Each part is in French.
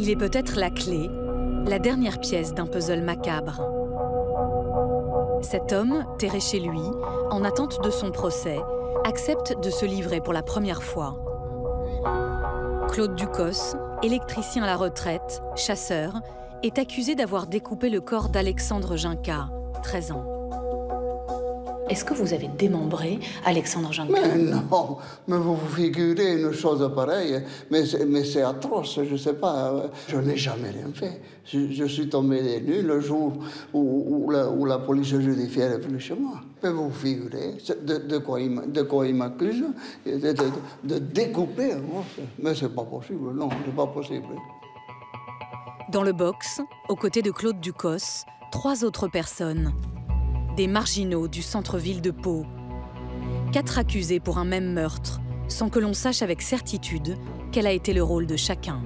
Il est peut-être la clé, la dernière pièce d'un puzzle macabre. Cet homme, terré chez lui, en attente de son procès, accepte de se livrer pour la première fois. Claude Ducos, électricien à la retraite, chasseur, est accusé d'avoir découpé le corps d'Alexandre Ginca, 13 ans. Est-ce que vous avez démembré Alexandre Ginca? Mais non, mais vous vous figurez une chose pareille, mais c'est atroce, je ne sais pas. Je n'ai jamais rien fait. Je suis tombé des nues le jour où la police judiciaire est venue chez moi. Mais vous vous figurez de quoi il m'accuse, de découper. Mais c'est pas possible, non, c'est pas possible. Dans le box, aux côtés de Claude Ducos, 3 autres personnes. Des marginaux du centre-ville de Pau. 4 accusés pour un même meurtre, sans que l'on sache avec certitude quel a été le rôle de chacun.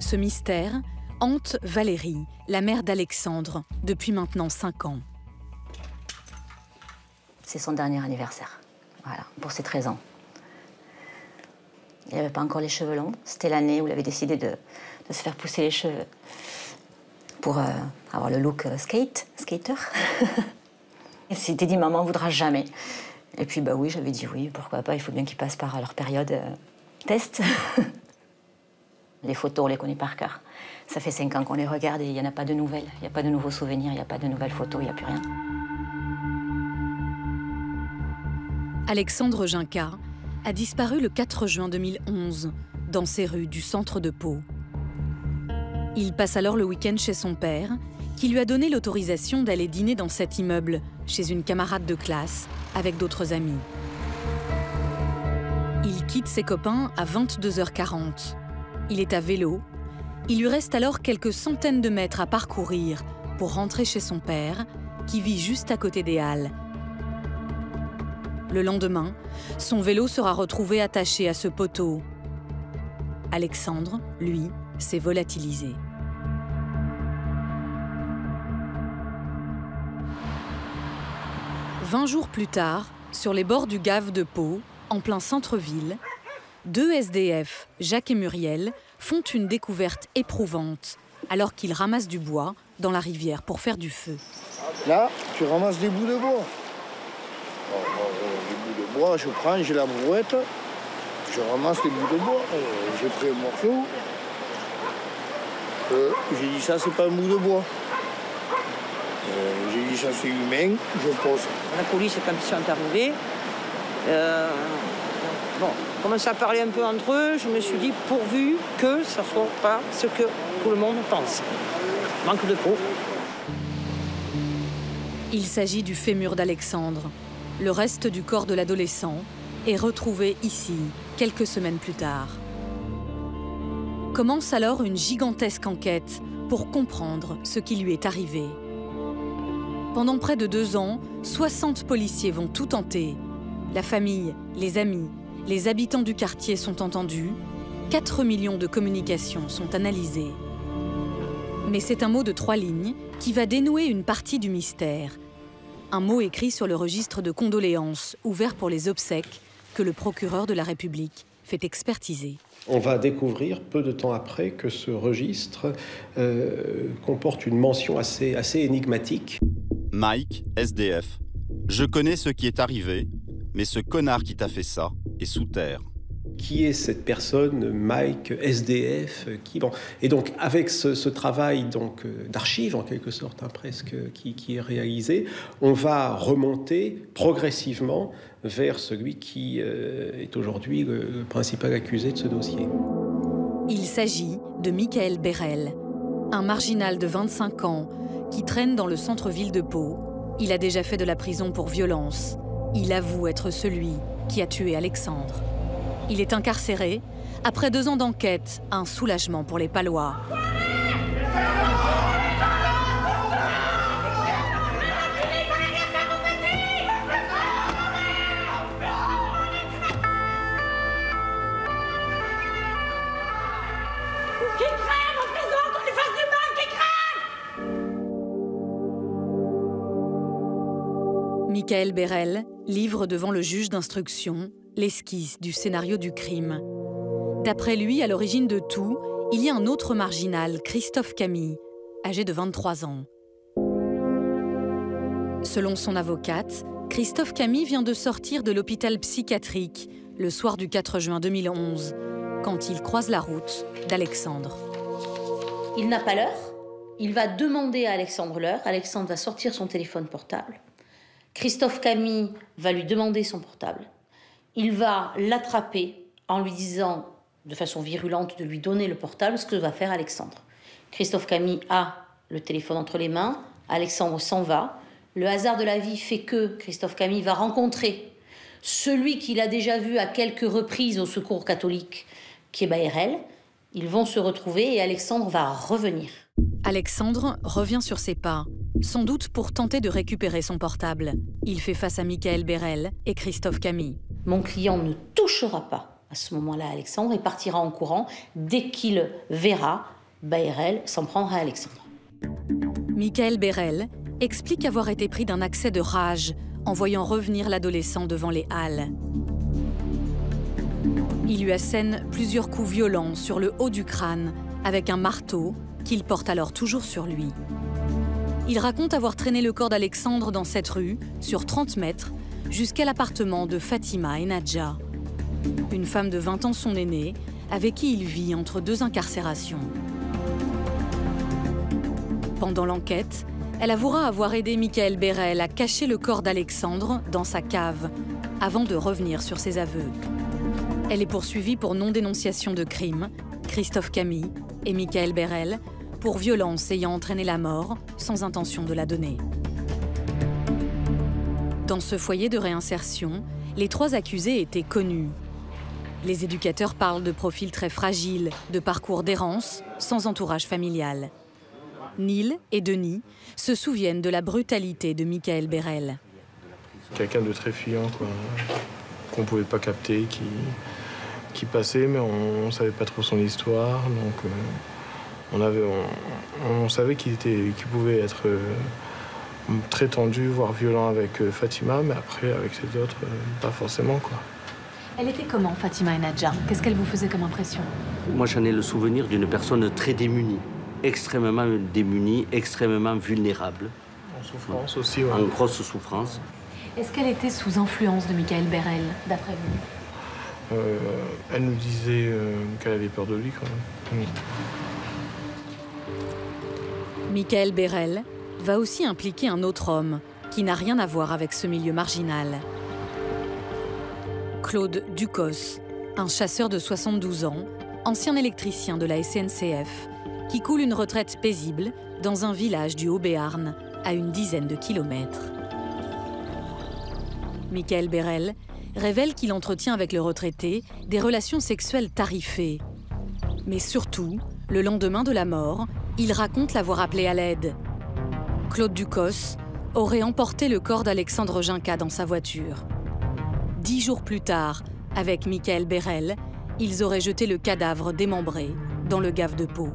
Ce mystère hante Valérie, la mère d'Alexandre, depuis maintenant 5 ans. C'est son dernier anniversaire, voilà, pour ses 13 ans. Il n'avait pas encore les cheveux longs. C'était l'année où il avait décidé de se faire pousser les cheveux pour avoir le look skater. Il s'était dit, maman ne voudra jamais. Et puis, bah oui, j'avais dit oui, pourquoi pas, il faut bien qu'ils passent par leur période test. Les photos, on les connaît par cœur. Ça fait 5 ans qu'on les regarde et il n'y en a pas de nouvelles. Il n'y a pas de nouveaux souvenirs, il n'y a pas de nouvelles photos, il n'y a plus rien. Alexandre Ginca a disparu le 4 juin 2011, dans ces rues du centre de Pau. Il passe alors le week-end chez son père, qui lui a donné l'autorisation d'aller dîner dans cet immeuble, chez une camarade de classe, avec d'autres amis. Il quitte ses copains à 22h40. Il est à vélo. Il lui reste alors quelques centaines de mètres à parcourir pour rentrer chez son père, qui vit juste à côté des Halles. Le lendemain, son vélo sera retrouvé attaché à ce poteau. Alexandre, lui, s'est volatilisé. « 20 jours plus tard, sur les bords du Gave de Pau, en plein centre-ville, 2 SDF, Jacques et Muriel, font une découverte éprouvante alors qu'ils ramassent du bois dans la rivière pour faire du feu. Là, tu ramasses des bouts de bois. Des bouts de bois, je prends, j'ai la brouette, je ramasse les bouts de bois. J'ai pris un morceau. J'ai dit ça, c'est pas un bout de bois. J'ai dit ça, c'est humain, je pose. La police, quand ils sont arrivés, commençait à parler un peu entre eux. Je me suis dit, pourvu que ça ne soit pas ce que tout le monde pense. Manque de peau. Il s'agit du fémur d'Alexandre. Le reste du corps de l'adolescent est retrouvé ici, quelques semaines plus tard. Commence alors une gigantesque enquête pour comprendre ce qui lui est arrivé. Pendant près de 2 ans, 60 policiers vont tout tenter. La famille, les amis, les habitants du quartier sont entendus. 4 millions de communications sont analysées. Mais c'est un mot de 3 lignes qui va dénouer une partie du mystère. Un mot écrit sur le registre de condoléances ouvert pour les obsèques que le procureur de la République fait expertiser. On va découvrir peu de temps après que ce registre comporte une mention assez énigmatique. Mike, SDF. Je connais ce qui est arrivé, mais ce connard qui t'a fait ça est sous terre. Qui est cette personne, Mike, SDF, Et donc, avec ce travail d'archives, en quelque sorte, presque, qui est réalisé, on va remonter progressivement vers celui qui est aujourd'hui le principal accusé de ce dossier. Il s'agit de Michael Bérel, un marginal de 25 ans qui traîne dans le centre-ville de Pau. Il a déjà fait de la prison pour violence. Il avoue être celui qui a tué Alexandre. Il est incarcéré. Après 2 ans d'enquête, un soulagement pour les Palois. Michael Bérel livre devant le juge d'instruction l'esquisse du scénario du crime. D'après lui, à l'origine de tout, il y a un autre marginal, Christophe Camille, âgé de 23 ans. Selon son avocate, Christophe Camille vient de sortir de l'hôpital psychiatrique le soir du 4 juin 2011, quand il croise la route d'Alexandre. Il n'a pas l'heure. Il va demander à Alexandre l'heure. Alexandre va sortir son téléphone portable. Christophe Camille va lui demander son portable. Il va l'attraper en lui disant, de façon virulente, de lui donner le portable, ce que va faire Alexandre. Christophe Camille a le téléphone entre les mains. Alexandre s'en va. Le hasard de la vie fait que Christophe Camille va rencontrer celui qu'il a déjà vu à quelques reprises au Secours catholique, qui est Baërel. Ils vont se retrouver et Alexandre va revenir. Alexandre revient sur ses pas, sans doute pour tenter de récupérer son portable. Il fait face à Michael Baërel et Christophe Camille. Mon client ne touchera pas à ce moment-là Alexandre et partira en courant dès qu'il verra Baërel s'en prendre à Alexandre. Michael Baërel explique avoir été pris d'un accès de rage en voyant revenir l'adolescent devant les halles. Il lui assène plusieurs coups violents sur le haut du crâne avec un marteau qu'il porte alors toujours sur lui. Il raconte avoir traîné le corps d'Alexandre dans cette rue, sur 30 mètres, jusqu'à l'appartement de Fatima et Nadja, une femme de 20 ans son aînée, avec qui il vit entre deux incarcérations. Pendant l'enquête, elle avouera avoir aidé Michael Baërel à cacher le corps d'Alexandre dans sa cave, avant de revenir sur ses aveux. Elle est poursuivie pour non-dénonciation de crime, Christophe Camille et Michael Baërel, pour violence ayant entraîné la mort sans intention de la donner. Dans ce foyer de réinsertion, les trois accusés étaient connus. Les éducateurs parlent de profils très fragiles, de parcours d'errance, sans entourage familial. Neil et Denis se souviennent de la brutalité de Michael Baërel. Quelqu'un de très fuyant, quoi, qu'on ne pouvait pas capter, qui passait, mais on ne savait pas trop son histoire. Donc on savait qu'il pouvait être très tendu, voire violent avec Fatima, mais après, avec les autres, pas forcément, quoi. Elle était comment, Fatima et Nadja? Qu'est-ce qu'elle vous faisait comme impression? Moi, j'en ai le souvenir d'une personne très démunie, extrêmement vulnérable. En souffrance aussi, ouais. En grosse souffrance. Est-ce qu'elle était sous influence de Michael Baërel, d'après vous? Elle nous disait qu'elle avait peur de lui, quand même. Michael Baërel va aussi impliquer un autre homme qui n'a rien à voir avec ce milieu marginal. Claude Ducos, un chasseur de 72 ans, ancien électricien de la SNCF, qui coule une retraite paisible dans un village du Haut-Béarn, à une dizaine de kilomètres. Michael Baërel révèle qu'il entretient avec le retraité des relations sexuelles tarifées. Mais surtout, le lendemain de la mort, il raconte l'avoir appelé à l'aide. Claude Ducos aurait emporté le corps d'Alexandre Ginca dans sa voiture. 10 jours plus tard, avec Michael Baërel, ils auraient jeté le cadavre démembré dans le gave de Pau.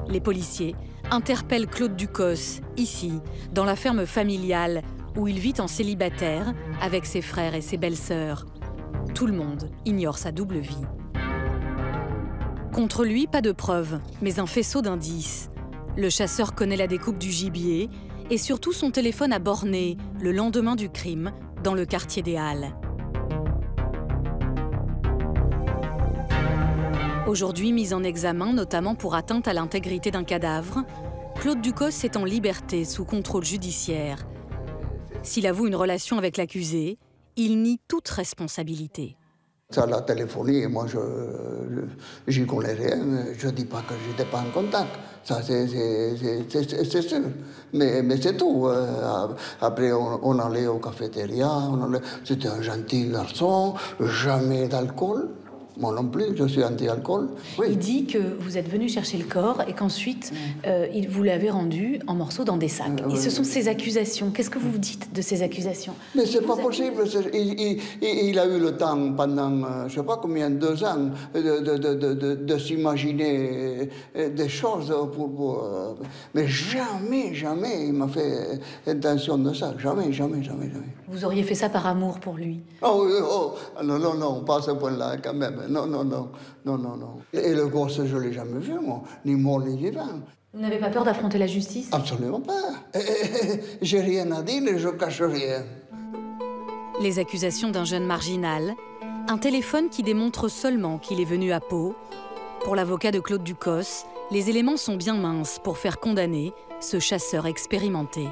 Les policiers interpellent Claude Ducos, ici, dans la ferme familiale, où il vit en célibataire avec ses frères et ses belles-sœurs. Tout le monde ignore sa double vie. Contre lui, pas de preuves, mais un faisceau d'indices. Le chasseur connaît la découpe du gibier et surtout son téléphone a borné le lendemain du crime dans le quartier des Halles. Aujourd'hui mis en examen, notamment pour atteinte à l'intégrité d'un cadavre, Claude Ducos est en liberté sous contrôle judiciaire. S'il avoue une relation avec l'accusé, il nie toute responsabilité. Ça, la téléphonie, moi, j'y connais rien. Je ne dis pas que je n'étais pas en contact. Ça, c'est sûr. Mais c'est tout. Après, on allait au cafétéria. C'était un gentil garçon, jamais d'alcool. Moi non plus, je suis anti-alcool. Oui. Il dit que vous êtes venu chercher le corps et qu'ensuite, vous l'avez rendu en morceaux dans des sacs. Et ce sont ces accusations. Qu'est-ce que vous dites de ces accusations? Mais c'est pas possible. Il a eu le temps pendant, je ne sais pas combien, 2 ans, de s'imaginer des choses. Mais jamais il m'a fait intention de ça. Jamais. Vous auriez fait ça par amour pour lui? Oh, non, pas à ce point-là, quand même. Non, non, non, non, non, non. Et le gosse, je ne l'ai jamais vu, moi, ni mort ni vivant. Vous n'avez pas peur d'affronter la justice? Absolument pas. J'ai rien à dire et je cache rien. Les accusations d'un jeune marginal, un téléphone qui démontre seulement qu'il est venu à Pau. Pour l'avocat de Claude Ducos, les éléments sont bien minces pour faire condamner ce chasseur expérimenté.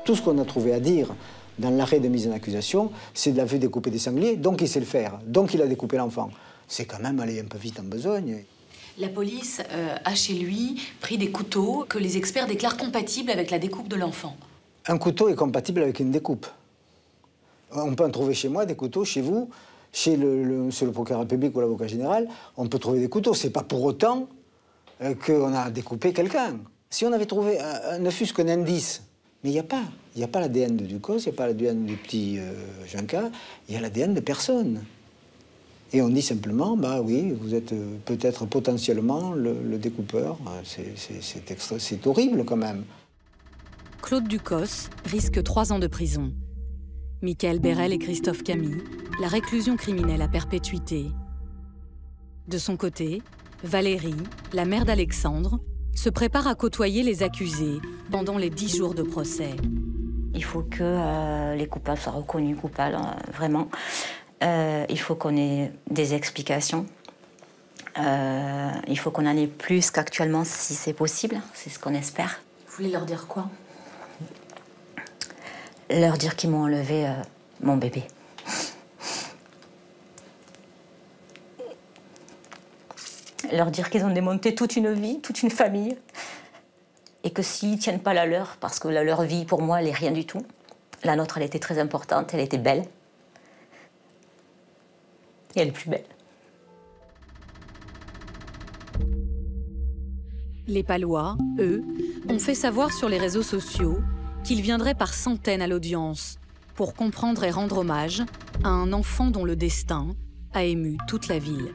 Tout ce qu'on a trouvé à dire dans l'arrêt de mise en accusation, c'est de la vue découper des sangliers, donc il sait le faire, donc il a découpé l'enfant. C'est quand même aller un peu vite en besogne. La police a chez lui pris des couteaux que les experts déclarent compatibles avec la découpe de l'enfant. Un couteau est compatible avec une découpe. On peut en trouver chez moi des couteaux, chez vous, chez le procureur public ou l'avocat général, on peut trouver des couteaux. C'est pas pour autant qu'on a découpé quelqu'un. Si on avait trouvé ne fût-ce qu'un indice, mais il n'y a pas. Il n'y a pas l'ADN de Ducos, il n'y a pas l'ADN du petit Juncker, il y a l'ADN de personne. Et on dit simplement, bah oui, vous êtes peut-être potentiellement le découpeur. C'est horrible quand même. Claude Ducos risque 3 ans de prison. Michael Bérel et Christophe Camille, la réclusion criminelle à perpétuité. De son côté, Valérie, la mère d'Alexandre, se prépare à côtoyer les accusés pendant les 10 jours de procès. Il faut que les coupables soient reconnus coupables, vraiment. Il faut qu'on ait des explications. Il faut qu'on en ait plus qu'actuellement, si c'est possible. C'est ce qu'on espère. Vous voulez leur dire quoi? Leur dire qu'ils m'ont enlevé mon bébé. Leur dire qu'ils ont démonté toute une vie, toute une famille. Et que s'ils ne tiennent pas la leur, parce que leur vie, pour moi, elle n'est rien du tout. La nôtre, elle était très importante, elle était belle. Et elle est plus belle. Les Palois, eux, ont fait savoir sur les réseaux sociaux qu'ils viendraient par centaines à l'audience pour comprendre et rendre hommage à un enfant dont le destin a ému toute la ville.